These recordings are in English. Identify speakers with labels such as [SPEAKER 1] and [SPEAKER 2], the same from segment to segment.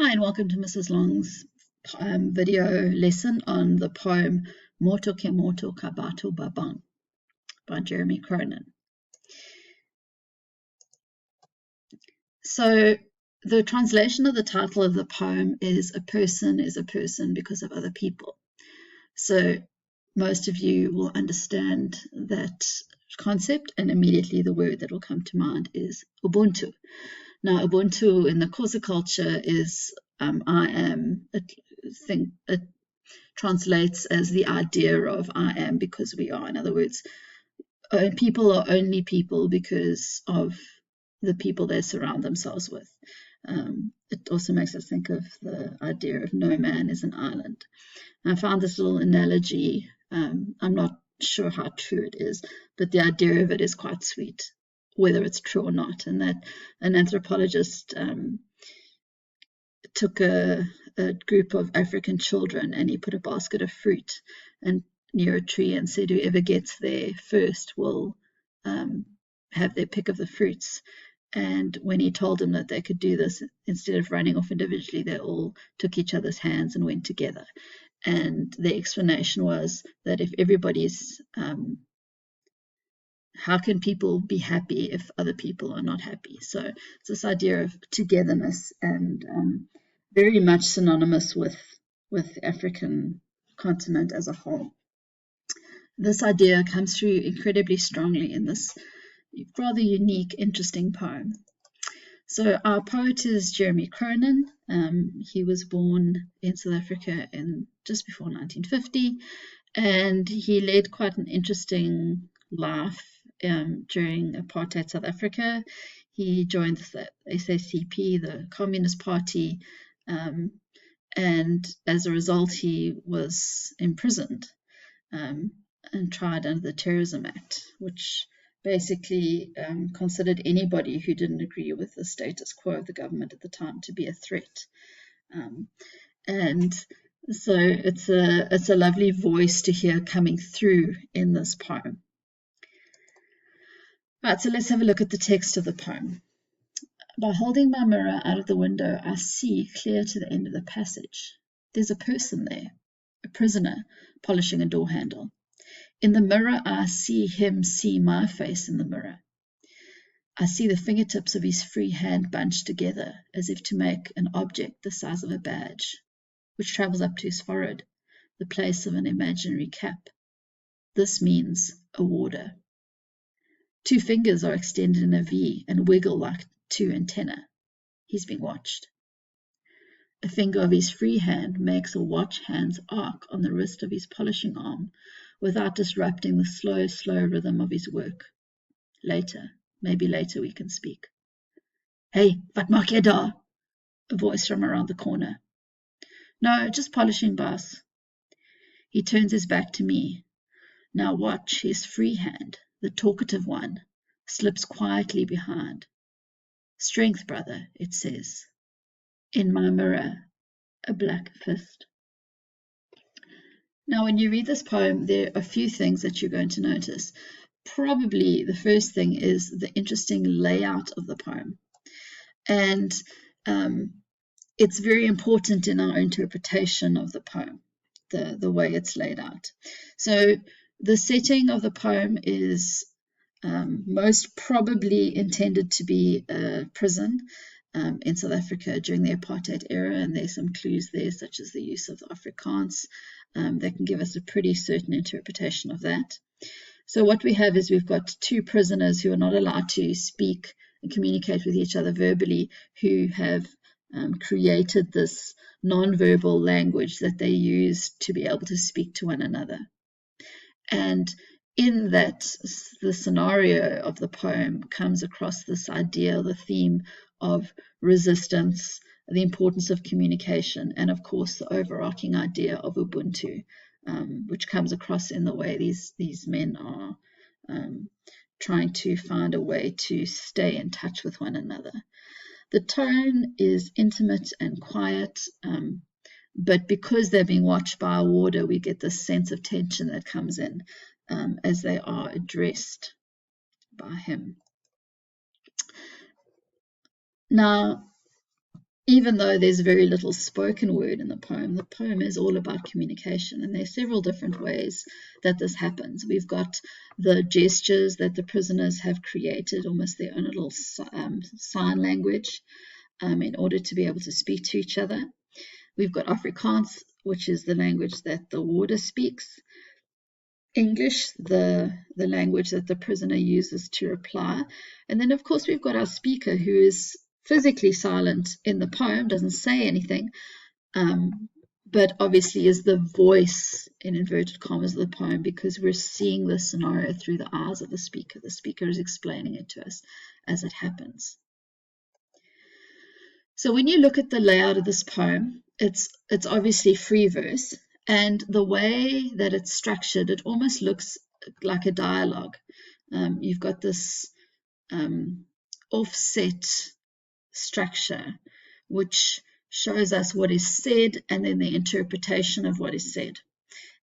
[SPEAKER 1] Hi, and welcome to Mrs. Long's video lesson on the poem Motho ke Motho ka Batho Babang by Jeremy Cronin. So the translation of the title of the poem is a person because of other people. So most of you will understand that concept, and immediately the word that will come to mind is Ubuntu. Now, Ubuntu in the Xhosa culture is I am. It translates as the idea of I am because we are. In other words, people are only people because of the people they surround themselves with. It also makes us think of the idea of no man is an island. And I found this little analogy. I'm not sure how true it is, but the idea of it is quite sweet, whether it's true or not. And that an anthropologist took a group of African children and he put a basket of fruit and near a tree and said whoever gets there first will have their pick of the fruits. And when he told them that they could do this, instead of running off individually, they all took each other's hands and went together. And the explanation was that if everybody's how can people be happy if other people are not happy? So it's this idea of togetherness and very much synonymous with the African continent as a whole. This idea comes through incredibly strongly in this rather unique, interesting poem. So our poet is Jeremy Cronin. He was born in South Africa in just before 1950, and he led quite an interesting life during apartheid South Africa. He joined the SACP, the Communist Party, and as a result he was imprisoned and tried under the Terrorism Act, which basically considered anybody who didn't agree with the status quo of the government at the time to be a threat. And so it's a lovely voice to hear coming through in this poem. Right, so let's have a look at the text of the poem. By holding my mirror out of the window, I see clear to the end of the passage. There's a person there, a prisoner, polishing a door handle. In the mirror, I see him see my face in the mirror. I see the fingertips of his free hand bunched together as if to make an object the size of a badge, which travels up to his forehead, the place of an imaginary cap. This means a warder. 2 fingers are extended in a V and wiggle like 2 antennae. He's being watched. A finger of his free hand makes a watch hand's arc on the wrist of his polishing arm without disrupting the slow rhythm of his work. Later, maybe later we can speak. Hey, wat maak jy daar? A voice from around the corner. No, just polishing, boss. He turns his back to me. Now watch his free hand, the talkative one, slips quietly behind. Strength, brother, it says. In my mirror, a black fist. Now, when you read this poem, there are a few things that you're going to notice. Probably the first thing is the interesting layout of the poem. And it's very important in our interpretation of the poem, the way it's laid out. So the setting of the poem is most probably intended to be a prison in South Africa during the apartheid era, and there's some clues there, such as the use of the Afrikaans, that can give us a pretty certain interpretation of that. So what we have is we've got 2 prisoners who are not allowed to speak and communicate with each other verbally, who have created this non-verbal language that they use to be able to speak to one another. And in that, the scenario of the poem comes across this idea, the theme of resistance, the importance of communication, and of course the overarching idea of Ubuntu, which comes across in the way these men are trying to find a way to stay in touch with one another. The tone is intimate and quiet, but because they're being watched by a warder, we get this sense of tension that comes in as they are addressed by him. Now, even though there's very little spoken word in the poem is all about communication, and there are several different ways that this happens. We've got the gestures that the prisoners have created, almost their own little sign language, in order to be able to speak to each other. We've got Afrikaans, which is the language that the warder speaks. English, the language that the prisoner uses to reply. And then, of course, we've got our speaker, who is physically silent in the poem, doesn't say anything, but obviously is the voice, in inverted commas, of the poem, because we're seeing the scenario through the eyes of the speaker. The speaker is explaining it to us as it happens. So when you look at the layout of this poem, it's obviously free verse, and the way that it's structured, it almost looks like a dialogue. You've got this offset structure, which shows us what is said and then the interpretation of what is said.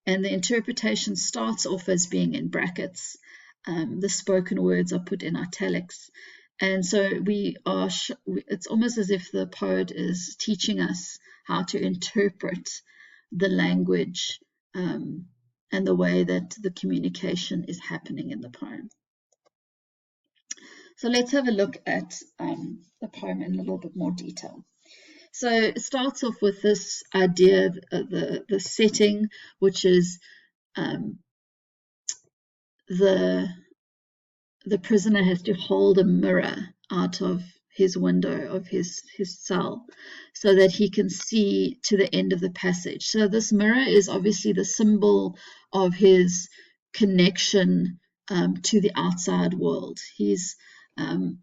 [SPEAKER 1] And the interpretation starts off as being in brackets. The spoken words are put in italics. And so it's almost as if the poet is teaching us how to interpret the language and the way that the communication is happening in the poem. So let's have a look at the poem in a little bit more detail. So it starts off with this idea of the setting, which is the prisoner has to hold a mirror out of his window of his cell so that he can see to the end of the passage. So this mirror is obviously the symbol of his connection to the outside world. He's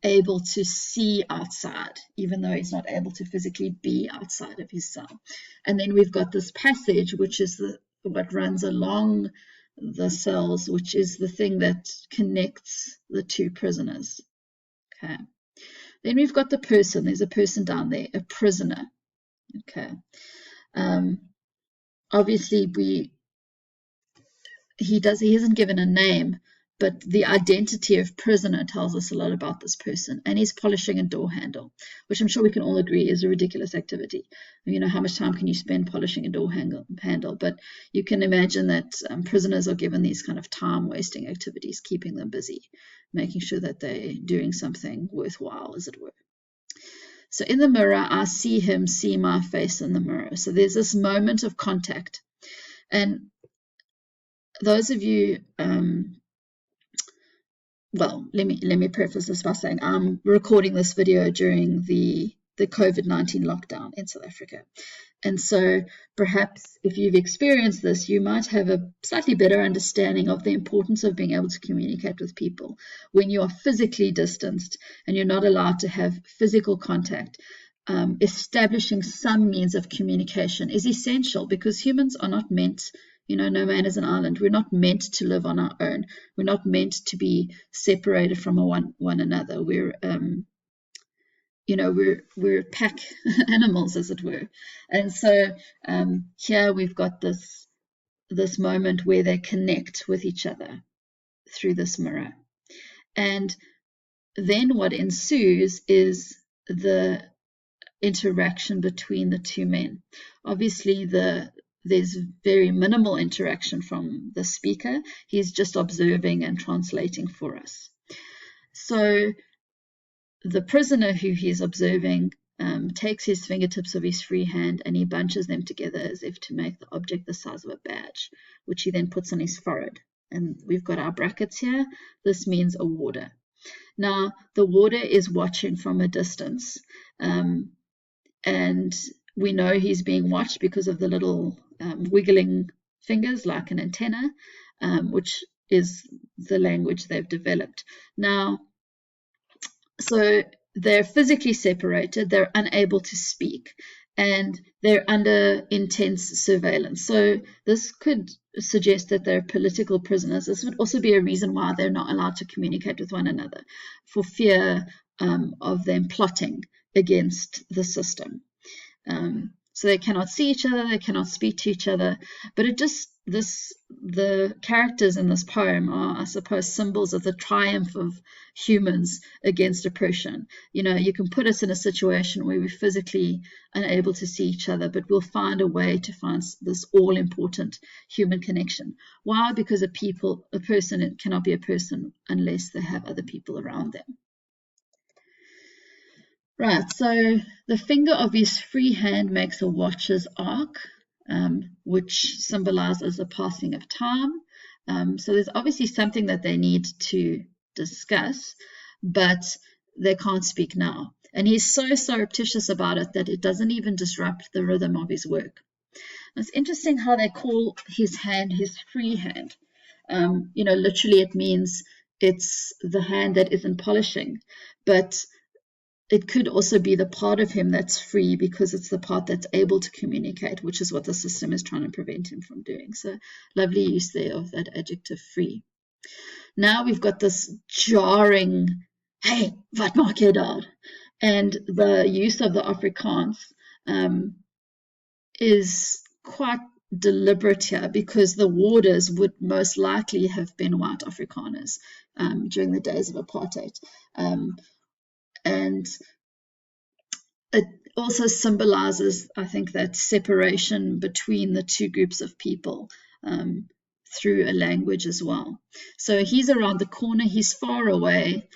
[SPEAKER 1] able to see outside, even though he's not able to physically be outside of his cell. And then we've got this passage, which is what runs along the cells, which is the thing that connects the two prisoners. Okay. Then we've got the person. There's a person down there, a prisoner. Okay. Obviously, he isn't given a name, but the identity of prisoner tells us a lot about this person. And he's polishing a door handle, which I'm sure we can all agree is a ridiculous activity. You know, how much time can you spend polishing a door handle? But you can imagine that prisoners are given these kind of time-wasting activities, keeping them busy, making sure that they're doing something worthwhile, as it were. So in the mirror, I see him see my face in the mirror. So there's this moment of contact. And those of you... well, let me preface this by saying I'm recording this video during the COVID-19 lockdown in South Africa. And so perhaps if you've experienced this, you might have a slightly better understanding of the importance of being able to communicate with people when you are physically distanced and you're not allowed to have physical contact. Establishing some means of communication is essential because humans are not meant, no man is an island. We're not meant to live on our own. We're not meant to be separated from one another. We're pack animals, as it were. And so here we've got this moment where they connect with each other through this mirror. And then what ensues is the interaction between the two men. Obviously, there's very minimal interaction from the speaker. He's just observing and translating for us. So the prisoner who he's observing takes his fingertips of his free hand and he bunches them together as if to make the object the size of a badge, which he then puts on his forehead. And we've got our brackets here. This means a warder. Now, the warder is watching from a distance, and we know he's being watched because of the little wiggling fingers like an antenna, which is the language they've developed. Now, so they're physically separated, they're unable to speak, and they're under intense surveillance. So this could suggest that they're political prisoners. This would also be a reason why they're not allowed to communicate with one another, for fear of them plotting against the system. So they cannot see each other, they cannot speak to each other, but the characters in this poem are, I suppose, symbols of the triumph of humans against oppression. You can put us in a situation where we're physically unable to see each other, but we'll find a way to find this all-important human connection. Why? Because a person cannot be a person unless they have other people around them. Right, so the finger of his free hand makes a watcher's arc, which symbolizes the passing of time. So there's obviously something that they need to discuss, but they can't speak now. And he's so surreptitious about it that it doesn't even disrupt the rhythm of his work. It's interesting how they call his hand his free hand. Literally it means it's the hand that isn't polishing, but it could also be the part of him that's free because it's the part that's able to communicate, which is what the system is trying to prevent him from doing. So lovely use there of that adjective free. Now we've got this jarring, hey, wat maak jy daar? And the use of the Afrikaans is quite deliberate here because the warders would most likely have been white Afrikaners during the days of apartheid. And it also symbolizes, I think, that separation between the two groups of people through a language as well. So he's around the corner, he's far away,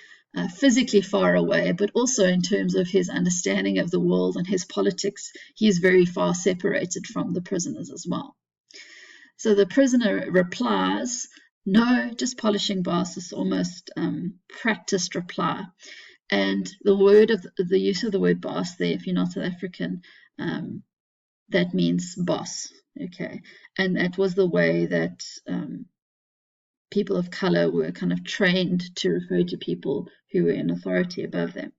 [SPEAKER 1] physically far away, but also in terms of his understanding of the world and his politics, he's very far separated from the prisoners as well. So the prisoner replies, no, just polishing boss, this almost practiced reply. And the use of the word boss there, if you're not South African, that means boss. Okay, and that was the way that people of color were kind of trained to refer to people who were in authority above them.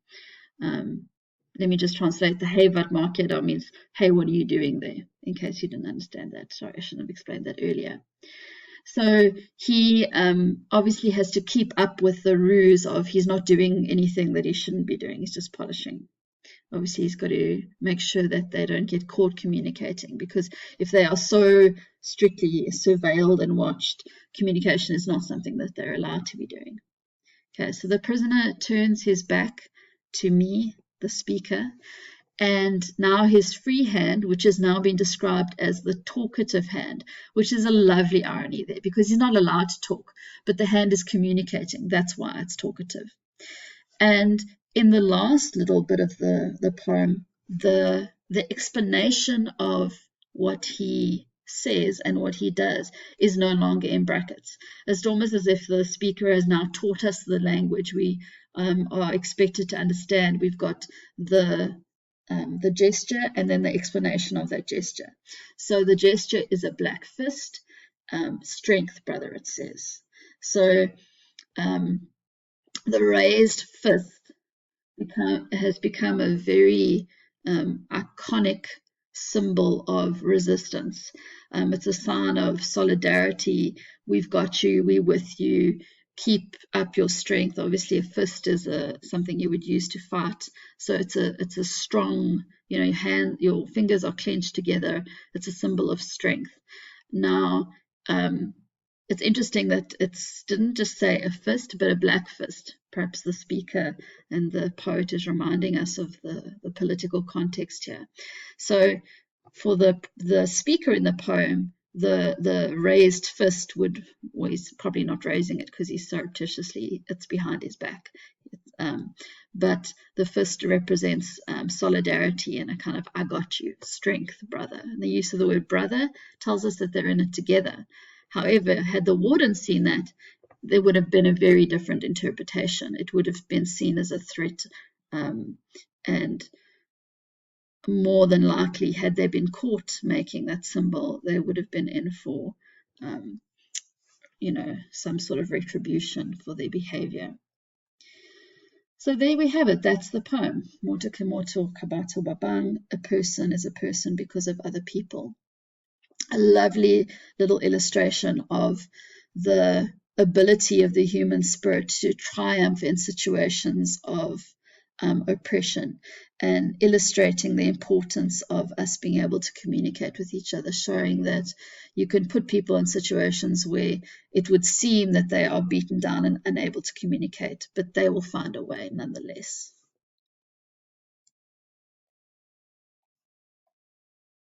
[SPEAKER 1] Let me just translate the hey wat maak jy daar means hey, what are you doing there? In case you didn't understand that. Sorry, I shouldn't have explained that earlier. So he obviously has to keep up with the ruse of he's not doing anything that he shouldn't be doing. He's just polishing. Obviously, he's got to make sure that they don't get caught communicating, because if they are so strictly surveilled and watched, communication is not something that they're allowed to be doing. Okay, so the prisoner turns his back to me, the speaker, and now his free hand, which has now been described as the talkative hand, which is a lovely irony there because he's not allowed to talk, but the hand is communicating. That's why it's talkative. And in the last little bit of the poem, the explanation of what he says and what he does is no longer in brackets. It's almost as if the speaker has now taught us the language we are expected to understand. We've got the gesture and then the explanation of that gesture. So the gesture is a black fist, strength, brother, it says. So the raised fist has become a very iconic symbol of resistance. It's a sign of solidarity. We've got you, we're with you. Keep up your strength. Obviously, a fist is something you would use to fight. So it's a strong, your fingers are clenched together. It's a symbol of strength. Now, it's interesting that it didn't just say a fist, but a black fist. Perhaps the speaker and the poet is reminding us of the political context here. So for the speaker in the poem, the raised fist he's probably not raising it because he's surreptitiously, it's behind his back. But the fist represents solidarity and a kind of I got you, strength, brother. And the use of the word brother tells us that they're in it together. However, had the warden seen that, there would have been a very different interpretation. It would have been seen as a threat, and more than likely, had they been caught making that symbol, they would have been in for, some sort of retribution for their behavior. So there we have it. That's the poem. Motho ke motho, Batho Babang. A person is a person because of other people. A lovely little illustration of the ability of the human spirit to triumph in situations of oppression, and illustrating the importance of us being able to communicate with each other, showing that you can put people in situations where it would seem that they are beaten down and unable to communicate, but they will find a way nonetheless.